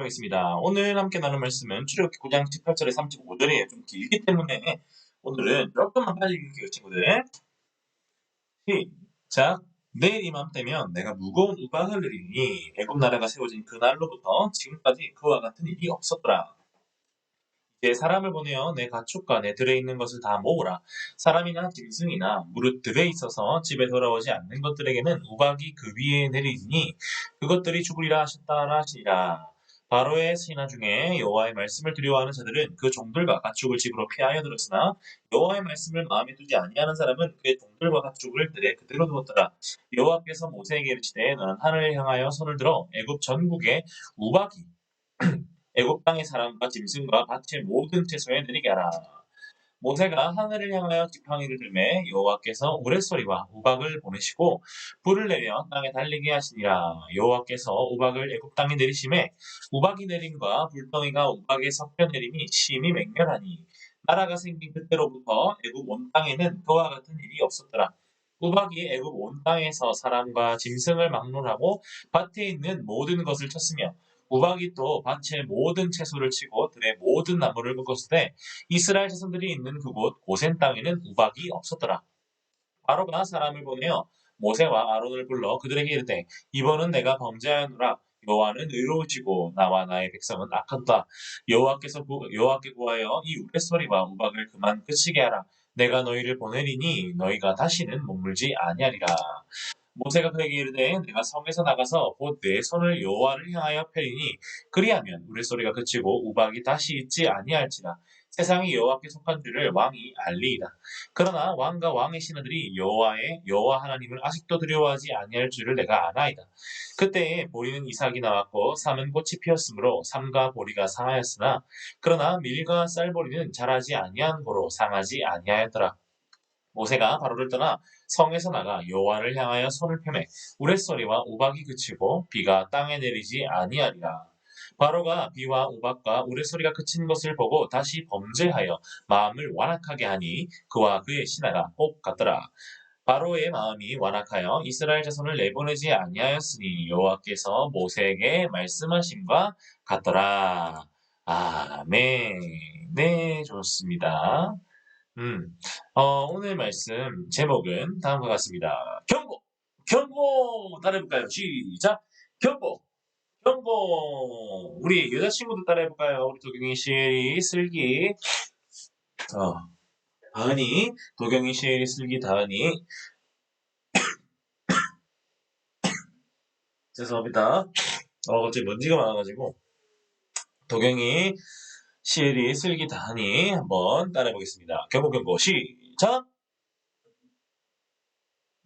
하겠습니다. 오늘 함께 나눌 말씀은 출애굽기 9장 18절에 35절이에요. 좀 길기 때문에 오늘은 조금만 빨리 읽을게요, 친구들. 시작. 내일 이맘때면 내가 무거운 우박을 내리니 애굽 나라가 세워진 그날로부터 지금까지 그와 같은 일이 없었더라. 이제 사람을 보내어 내 가축과 내 들에 있는 것을 다 모으라. 사람이나 짐승이나 무릇 들에 있어서 집에 돌아오지 않는 것들에게는 우박이 그 위에 내리니 그것들이 죽으리라 하셨다라 하시니라. 바로의 신하 중에 여호와의 말씀을 두려워하는 자들은 그 종들과 가축을 집으로 피하여 들었으나 여호와의 말씀을 마음에 두지 아니하는 사람은 그의 종들과 가축을 들에 그대로 두었더라. 여호와께서 모세에게 이르시되 너는 하늘을 향하여 손을 들어 애굽 전국에 우박이 애굽 땅의 사람과 짐승과 밭의 모든 채소에 내리게 하라. 모세가 하늘을 향하여 지팡이를 들매 여호와께서 우레소리와 우박을 보내시고 불을 내려 땅에 달리게 하시니라. 여호와께서 우박을 애굽 땅에 내리심에 우박이 내림과 불덩이가 우박에 섞여 내림이 심히 맹렬하니 나라가 생긴 그때로부터 애굽 온 땅에는 그와 같은 일이 없었더라. 우박이 애굽 온 땅에서 사람과 짐승을 막론하고 밭에 있는 모든 것을 쳤으며 우박이 또 밭의 모든 채소를 치고 들의 모든 나무를 꺾었을 이스라엘 자손들이 있는 그곳 고센 땅에는 우박이 없었더라. 바로가 사람을 보내어 모세와 아론을 불러 그들에게 이르되 이번은 내가 범죄하였노라. 여호와는 의로우시고 나와 나의 백성은 악하다. 여호와께 구하여 이 우레소리와 우박을 그만 그치게 하라. 내가 너희를 보내리니 너희가 다시는 머물지 아니하리라. 모세가 그에게 이르되 내가 성에서 나가서 곧 내 손을 여호와를 향하여 펴리니 그리하면 우레소리가 그치고 우박이 다시 있지 아니할지라. 세상이 여호와께 속한 줄을 왕이 알리이다. 그러나 왕과 왕의 신하들이 여호와 하나님을 아직도 두려워하지 아니할 줄을 내가 아나이다. 그때에 보리는 이삭이 나왔고 삼은 꽃이 피었으므로 삼과 보리가 상하였으나 그러나 밀과 쌀보리는 자라지 아니한 고로 상하지 아니하였더라. 모세가 바로를 떠나 성에서 나가 여호와를 향하여 손을 펴매 우레소리와 우박이 그치고 비가 땅에 내리지 아니하리라. 바로가 비와 우박과 우레소리가 그친 것을 보고 다시 범죄하여 마음을 완악하게 하니 그와 그의 신하가 꼭 같더라. 바로의 마음이 완악하여 이스라엘 자손을 내보내지 아니하였으니 여호와께서 모세에게 말씀하심과 같더라. 아멘. 네, 좋습니다. 오늘 말씀 제목은 다음과 같습니다. 경고! 경고! 따라해볼까요? 시작! 경고! 경고! 우리 여자친구도 따라해볼까요? 우리 도경이, 시엘이, 슬기, 다은이, 도경이, 시엘이, 슬기, 다은이. 죄송합니다. 갑자기 먼지가 많아가지고. 도경이, 시엘이, 슬기, 다은이 한번 따라해보겠습니다. 경고, 경고, 시작!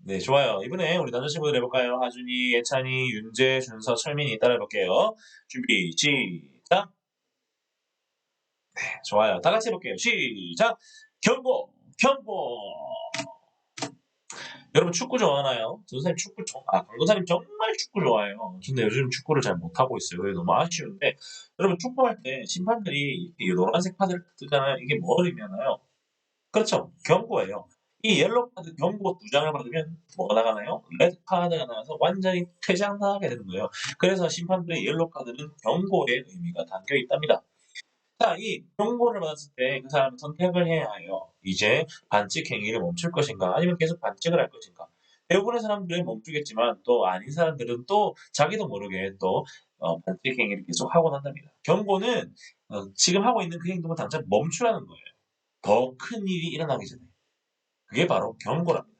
네, 좋아요. 이번에 우리 남자친구들 해볼까요? 하준이, 예찬이, 윤재, 준서, 철민이 따라해볼게요. 준비, 시작! 네, 좋아요. 다 같이 해볼게요. 시작! 경고! 경고! 여러분 축구 좋아하나요? 전사님 강도사님 정말 축구 좋아해요. 근데 요즘 축구를 잘 못하고 있어요. 그래서 너무 아쉬운데, 여러분 축구할 때 심판들이 이 노란색 카드를 뜨잖아요. 이게 뭘 의미하나요? 그렇죠. 경고예요. 이 옐로우 카드 경고 2장을 받으면 뭐가 나가나요? 레드 카드가 나가서 완전히 퇴장당하게 되는 거예요. 그래서 심판들의 옐로우 카드는 경고의 의미가 담겨 있답니다. 자, 이 경고를 받았을 때 그 사람은 선택을 해야 해요. 이제 반칙 행위를 멈출 것인가 아니면 계속 반칙을 할 것인가. 대부분의 사람들은 멈추겠지만 또 아닌 사람들은 또 자기도 모르게 또 반칙 행위를 계속 하고 난답니다. 경고는 지금 하고 있는 그 행동을 당장 멈추라는 거예요. 더 큰 일이 일어나기 전에. 그게 바로 경고랍니다.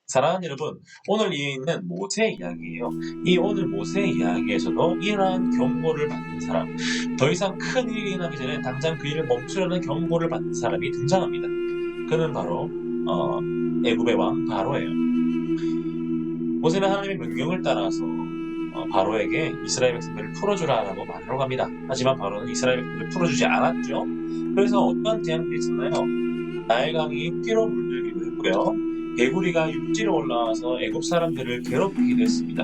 사랑하는 여러분, 오늘 이 있는 모세 이야기예요. 이 오늘 모세 이야기에서도 이러한 경고를 받는 사람, 더 이상 큰 일이 일어나기 전에 당장 그 일을 멈추려는 경고를 받는 사람이 등장합니다. 그는 바로 애굽의 왕 바로예요. 모세는 하나님의 명령을 따라서 바로에게 이스라엘 백성들을 풀어주라라고 말하러 갑니다. 하지만 바로는 이스라엘 백성들을 풀어주지 않았죠. 그래서 어떤 재앙들이 있었나요? 나일강이 피로 물들기도 했고요. 개구리가 육지로 올라와서 애굽 사람들을 괴롭히기도 했습니다.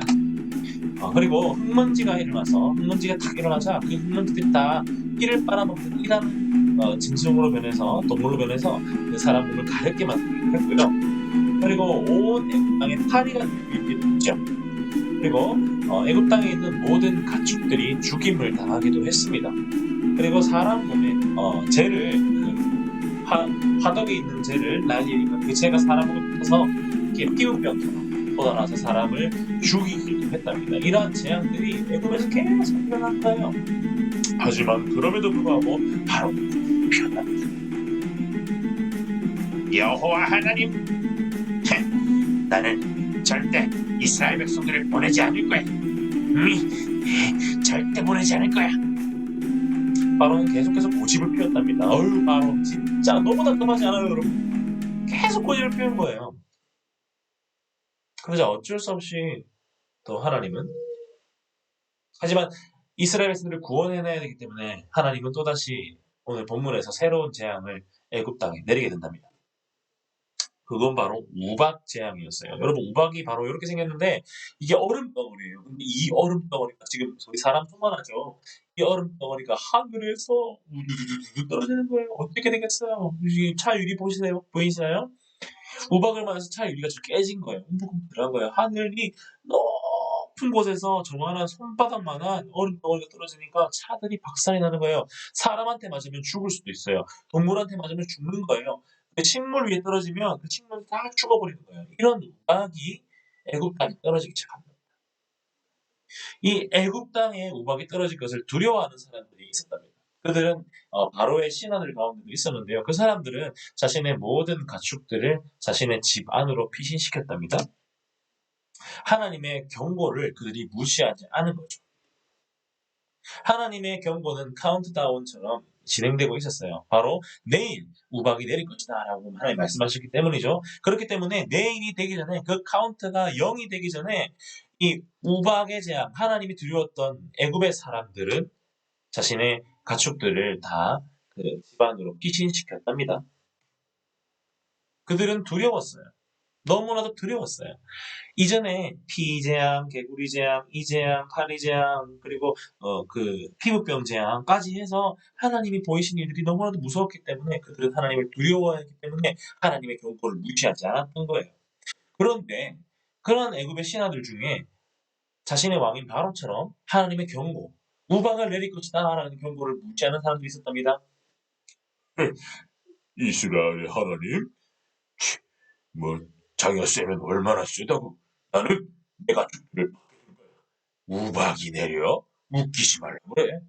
그리고 흙먼지가 일어나서 흙먼지가 탁 일어나자 그 흙먼지들이 다 피를 빨아먹는 이란 짐승으로 변해서 동물로 변해서 그 사람 몸을 가렵게 만들기도 했고요. 그리고 온 애굽 땅에 파리가 들기도 했죠. 그리고 애굽 땅에 있는 모든 가축들이 죽임을 당하기도 했습니다. 그리고 사람 몸에 재를 화덕에 있는 재를 날리니까 그 재가 사람을 붙어서 이렇게 피부병처럼 쏟아나서 사람을 죽이기도 했답니다. 이러한 재앙들이 애굽에서 계속 일어난 거예요. 하지만 그럼에도 불구하고 바로 피었답니다. 여호와 하나님, 나는 절대 이스라엘 백성들을 보내지 않을 거야. 절대 보내지 않을 거야. 바로는 계속해서 고집을 피웠답니다. 바로 진짜 너무 답답하지 않아요, 여러분? 계속 고집을 피운 거예요. 그러자 어쩔 수 없이 또 하나님은, 하지만 이스라엘 백성들을 구원해내야 되기 때문에 하나님은 또다시 오늘 본문에서 새로운 재앙을 애굽 땅에 내리게 된답니다. 그건 바로 우박 재앙이었어요. 여러분, 우박이 바로 이렇게 생겼는데 이게 얼음 덩어리예요. 근데 이 얼음 덩어리가 지금 저희 사람 통만하죠. 이 얼음 덩어리가 하늘에서 우두두두두 떨어지는 거예요. 어떻게 되겠어요? 차 유리 보이시나요? 우박을 맞아서 차 유리가 좀 깨진 거예요. 움푹움푹한 거예요. 하늘이 높은 곳에서 저만한 손바닥만한 얼음 덩어리가 떨어지니까 차들이 박살이 나는 거예요. 사람한테 맞으면 죽을 수도 있어요. 동물한테 맞으면 죽는 거예요. 식물 위에 떨어지면 그 식물이 다 죽어버리는 거예요. 이런 우박이 애굽 땅에 떨어지기 시작합니다. 이 애굽 땅에 우박이 떨어질 것을 두려워하는 사람들이 있었답니다. 그들은 바로의 신하들 가운데도 있었는데요. 그 사람들은 자신의 모든 가축들을 자신의 집 안으로 피신시켰답니다. 하나님의 경고를 그들이 무시하지 않은 거죠. 하나님의 경고는 카운트다운처럼 진행되고 있었어요. 바로 내일 우박이 내릴 것이다 라고 하나님 말씀하셨기 때문이죠. 그렇기 때문에 내일이 되기 전에, 그 카운트가 0이 되기 전에 이 우박의 재앙, 하나님이 두려웠던 애굽의 사람들은 자신의 가축들을 다 그 집안으로 피신시켰답니다. 그들은 두려웠어요. 너무나도 두려웠어요. 이전에 피재앙, 개구리 재앙, 이재앙, 파리 재앙, 그리고 그 피부병 재앙까지 해서 하나님이 보이신 일들이 너무나도 무서웠기 때문에 그들은 하나님을 두려워했기 때문에 하나님의 경고를 무시하지 않았던 거예요. 그런데 그런 애굽의 신하들 중에 자신의 왕인 바로처럼 하나님의 경고, 우박을 내릴 것이다 라는 경고를 무시하는 사람들이 있었답니다. 이스라엘의 하나님? 뭐 자기가 세면 얼마나 세다고? 나는 내가 죽기를 바라는 거야. 우박이 내려? 웃기지 말라고 그래.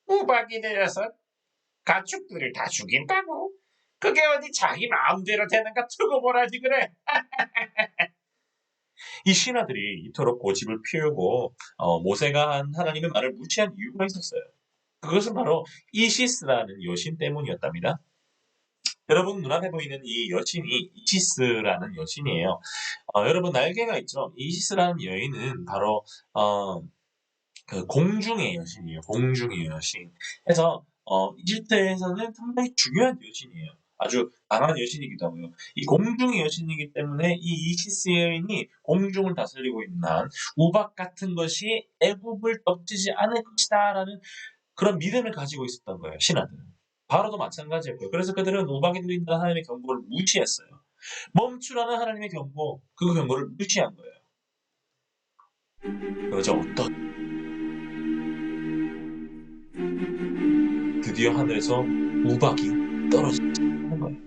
우박이 내려서 가축들을 다 죽인다고? 그게 어디 자기 마음대로 되는가 두고 보라지 그래. 이 신하들이 이토록 고집을 피우고 모세가 한 하나님의 말을 무시한 이유가 있었어요. 그것은 바로 이시스라는 여신 때문이었답니다. 여러분 눈앞에 보이는 이 여신이 이시스라는 여신이에요. 여러분 날개가 있죠. 이시스라는 여인은 바로 그 공중의 여신이에요. 공중의 여신. 그래서 이집트에서는 상당히 중요한 여신이에요. 아주 강한 여신이기도 하고요. 이 공중의 여신이기 때문에 이 이시스 여인이 공중을 다스리고 있는 한 우박 같은 것이 애굽을 덮치지 않을 것이다라는 그런 믿음을 가지고 있었던 거예요. 신하들은. 바로도 마찬가지였고요. 그래서 그들은 우박이 들린다는 하나님의 경고를 무시했어요. 멈추라는 하나님의 경고, 그 경고를 무시한 거예요. 그러자 드디어 하늘에서 우박이 떨어지는 거예요.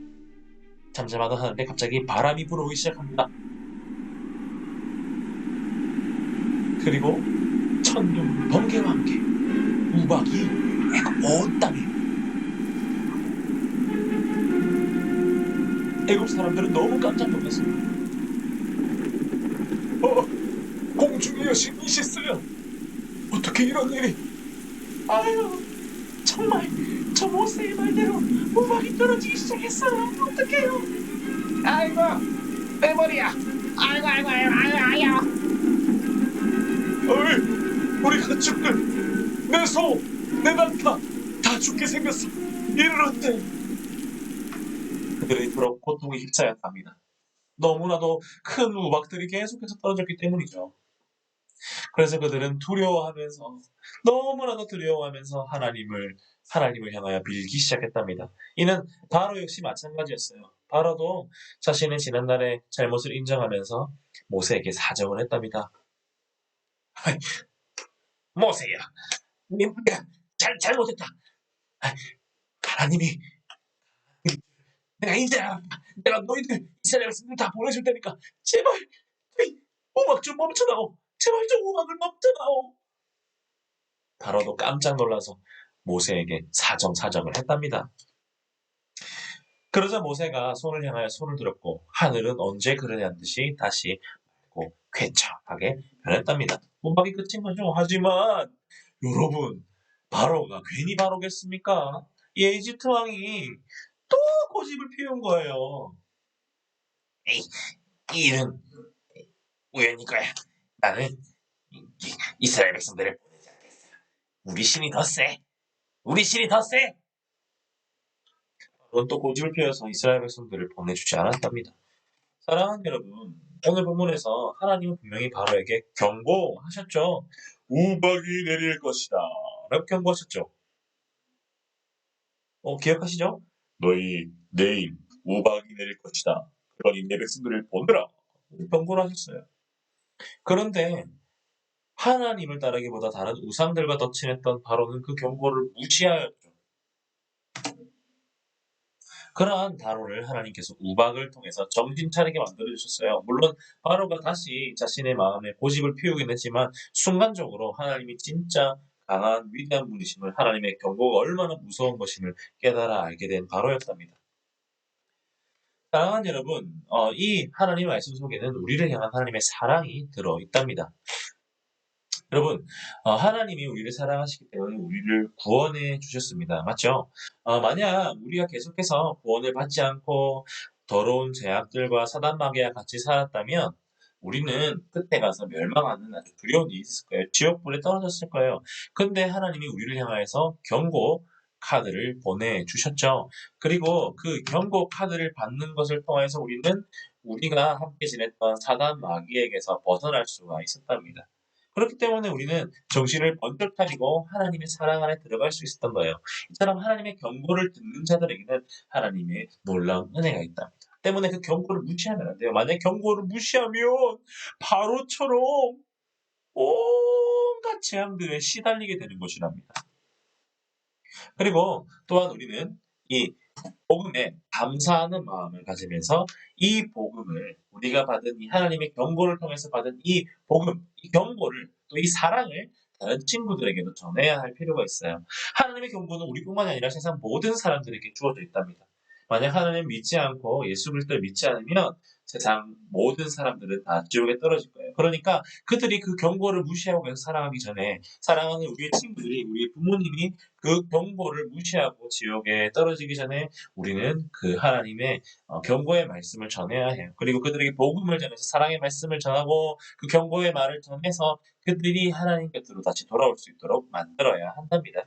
잠잠하던 하늘에 갑자기 바람이 불어오기 시작합니다. 그리고 천둥, 번개와 함께 우박이 애굽 온 땅에. 애굽 사람들은 너무 깜짝 놀랐습니다. 공중의 여신 이시스야. 어떻게 이런 일이? 아유, 정말 저 모세의 말대로 우박이 떨어지기 시작했어요. 어떡해요? 아이고, 내 머리야. 아이고. 어이, 우리 가축들, 내 소, 내 낙타 다 죽게 생겼어. 이를 어때? 그들은 이토록 고통에 휩싸였답니다. 너무나도 큰 우박들이 계속해서 떨어졌기 때문이죠. 그래서 그들은 두려워하면서, 너무나도 두려워하면서 하나님을 향하여 빌기 시작했답니다. 이는 바로 역시 마찬가지였어요. 바로도 자신의 지난날의 잘못을 인정하면서 모세에게 사정을 했답니다. 아이, 모세야, 내가 잘못했다. 아이, 하나님이 내가 이제 알았다. 내가 너희들 이스라엘 백성들 다 보내줄 테니까 제발 이 우박 좀 멈춰다오. 제발 좀 우박을 멈춰다오. 바로도 깜짝 놀라서 모세에게 사정사정을 했답니다. 그러자 모세가 손을 향하여 손을 들었고 하늘은 언제 그러냐는 듯이 다시 맑고 쾌청하게 변했답니다. 우박이 끝인 거죠. 하지만 여러분, 바로가 괜히 바로겠습니까? 이 에집트 왕이 또 고집을 피운 거예요. 에이, 이 일은 우연일 거야. 나는 이스라엘 백성들을 보내지 않겠어. 우리 신이 더 세. 우리 신이 더 세. 그건 또 고집을 피워서 이스라엘 백성들을 보내주지 않았답니다. 사랑하는 여러분, 오늘 본문에서 하나님은 분명히 바로에게 경고하셨죠. 우박이 내릴 것이다. 라고 경고하셨죠. 기억하시죠? 너희 내일 우박이 내릴 것이다. 그러니 내 백성들을 보내라. 경고를 하셨어요. 그런데 하나님을 따르기보다 다른 우상들과 더 친했던 바로는 그 경고를 무시하였죠. 그러한 바로를 하나님께서 우박을 통해서 정신 차리게 만들어 주셨어요. 물론 바로가 다시 자신의 마음에 고집을 피우긴 했지만 순간적으로 하나님이 진짜 강한 위대한 분이심을, 하나님의 경고가 얼마나 무서운 것임을 깨달아 알게 된 바로였답니다. 사랑하는 여러분, 이 하나님의 말씀 속에는 우리를 향한 하나님의 사랑이 들어 있답니다. 여러분, 하나님이 우리를 사랑하시기 때문에 우리를 구원해 주셨습니다. 맞죠? 만약 우리가 계속해서 구원을 받지 않고 더러운 죄악들과 사단 마귀와 같이 살았다면 우리는 끝에 가서 멸망하는 아주 두려운 일이 있을 거예요. 지옥불에 떨어졌을 거예요. 근데 하나님이 우리를 향하여서 경고 카드를 보내주셨죠. 그리고 그 경고 카드를 받는 것을 통해서 우리는 우리가 함께 지냈던 사단 마귀에게서 벗어날 수가 있었답니다. 그렇기 때문에 우리는 정신을 번쩍 차리고 하나님의 사랑 안에 들어갈 수 있었던 거예요. 이처럼 하나님의 경고를 듣는 자들에게는 하나님의 놀라운 은혜가 있답니다. 때문에 그 경고를 무시하면 안 돼요. 만약 경고를 무시하면 바로처럼 온갖 재앙들에 시달리게 되는 것이랍니다. 그리고 또한 우리는 이 복음에 감사하는 마음을 가지면서 이 복음을, 우리가 받은 이 하나님의 경고를 통해서 받은 이 복음, 이 경고를, 또 이 사랑을 다른 친구들에게도 전해야 할 필요가 있어요. 하나님의 경고는 우리뿐만이 아니라 세상 모든 사람들에게 주어져 있답니다. 만약 하나님 믿지 않고 예수 그리스도를 믿지 않으면 세상 모든 사람들은 다 지옥에 떨어질 거예요. 그러니까 그들이 그 경고를 무시하고 계속 살아가기 전에, 사랑하는 우리의 친구들이, 우리의 부모님이 그 경고를 무시하고 지옥에 떨어지기 전에 우리는 그 하나님의 경고의 말씀을 전해야 해요. 그리고 그들에게 복음을 전해서 사랑의 말씀을 전하고 그 경고의 말을 전해서 그들이 하나님 곁으로 다시 돌아올 수 있도록 만들어야 한답니다.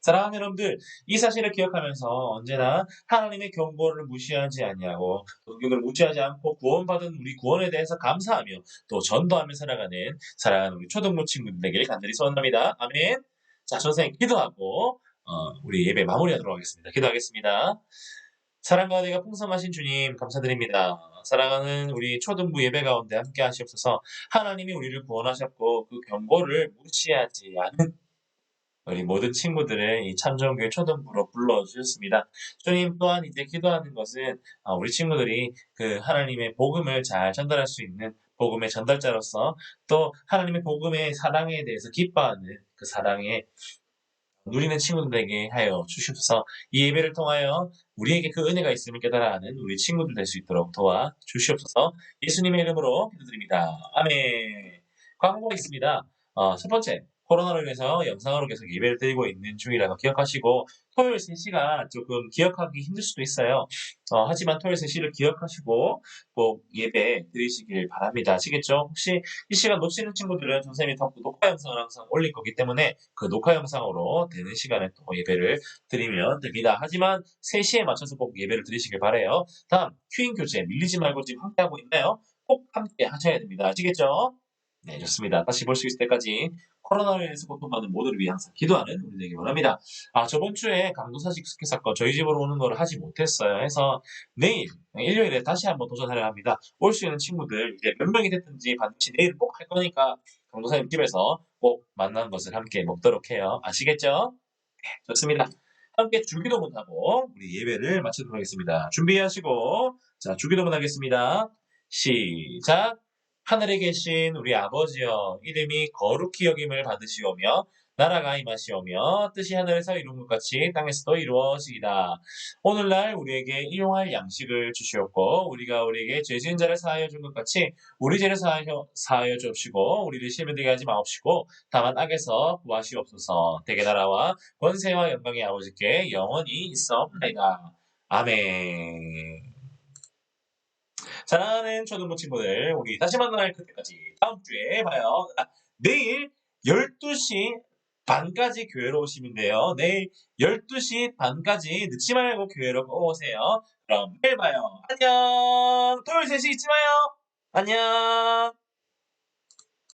사랑하는 여러분들, 이 사실을 기억하면서 언제나 하나님의 경고를 무시하지 아니하고 또 그걸 무시하지 않고 구원받은 우리 구원에 대해서 감사하며 또 전도하며 살아가는 사랑하는 우리 초등부 친구들 되길 간절히 소원합니다. 아멘. 자, 선생님 기도하고 우리 예배 마무리하도록 하겠습니다. 기도하겠습니다. 사랑과 은혜가 풍성하신 주님 감사드립니다. 사랑하는 우리 초등부 예배 가운데 함께 하시옵소서. 하나님이 우리를 구원하셨고 그 경고를 무시하지 않은 우리 모든 친구들을 이 참정교회 초등부로 불러주셨습니다. 주님, 또한 이제 기도하는 것은 우리 친구들이 그 하나님의 복음을 잘 전달할 수 있는 복음의 전달자로서, 또 하나님의 복음의 사랑에 대해서 기뻐하는 그 사랑에 누리는 친구들에게 하여 주시옵소서. 이 예배를 통하여 우리에게 그 은혜가 있음을 깨달아 하는 우리 친구들 될 수 있도록 도와 주시옵소서. 예수님의 이름으로 기도드립니다. 아멘. 광고가 있습니다. 첫 번째, 코로나로 인해서 영상으로 계속 예배를 드리고 있는 중이라서 기억하시고, 토요일 3시가 조금 기억하기 힘들 수도 있어요. 하지만 토요일 3시를 기억하시고 꼭 예배 드리시길 바랍니다. 아시겠죠? 혹시 이 시간 놓치는 친구들은 선생님이 더 녹화 영상을 항상 올릴 거기 때문에 그 녹화 영상으로 되는 시간에 또 예배를 드리면 됩니다. 하지만 3시에 맞춰서 꼭 예배를 드리시길 바라요. 다음, 큐인 교재 밀리지 말고 지금 함께하고 있나요? 꼭 함께 하셔야 됩니다. 아시겠죠? 네, 좋습니다. 다시 볼 수 있을 때까지 코로나로 인해서 고통받는 모두를 위해 항상 기도하는 우리 되기 원합니다. 저번 주에 강도사직 스키 사건 저희 집으로 오는 걸 하지 못했어요. 해서 내일, 일요일에 다시 한번 도전하려 합니다. 올 수 있는 친구들, 이제 몇 명이 됐든지 반드시 내일 꼭 할 거니까 강도사님 집에서 꼭 만난 것을 함께 먹도록 해요. 아시겠죠? 좋습니다. 함께 주기도문하고 우리 예배를 마치도록 하겠습니다. 준비하시고 자 주기도문 하겠습니다. 시작. 하늘에 계신 우리 아버지여 이름이 거룩히 여김을 받으시오며 나라가 임하시오며 뜻이 하늘에서 이룬 것 같이 땅에서도 이루어지이다. 오늘날 우리에게 일용할 양식을 주시옵고 우리가 우리에게 죄 지은 자를 사하여 준 것 같이 우리 죄를 사하여 주옵시고 우리를 시험에 들게 하지 마옵시고 다만 악에서 구하시옵소서. 대개 나라와 권세와 영광의 아버지께 영원히 있어옵나이다. 아멘. 사랑하는 초등부 친구들, 우리 다시 만날 그때까지 다음 주에 봐요. 내일 12시 반까지 교회로 오시면 돼요. 내일 12시 반까지 늦지 말고 교회로 꼭 오세요. 그럼 내일 봐요. 안녕. 토요일 3시 잊지 마요. 안녕.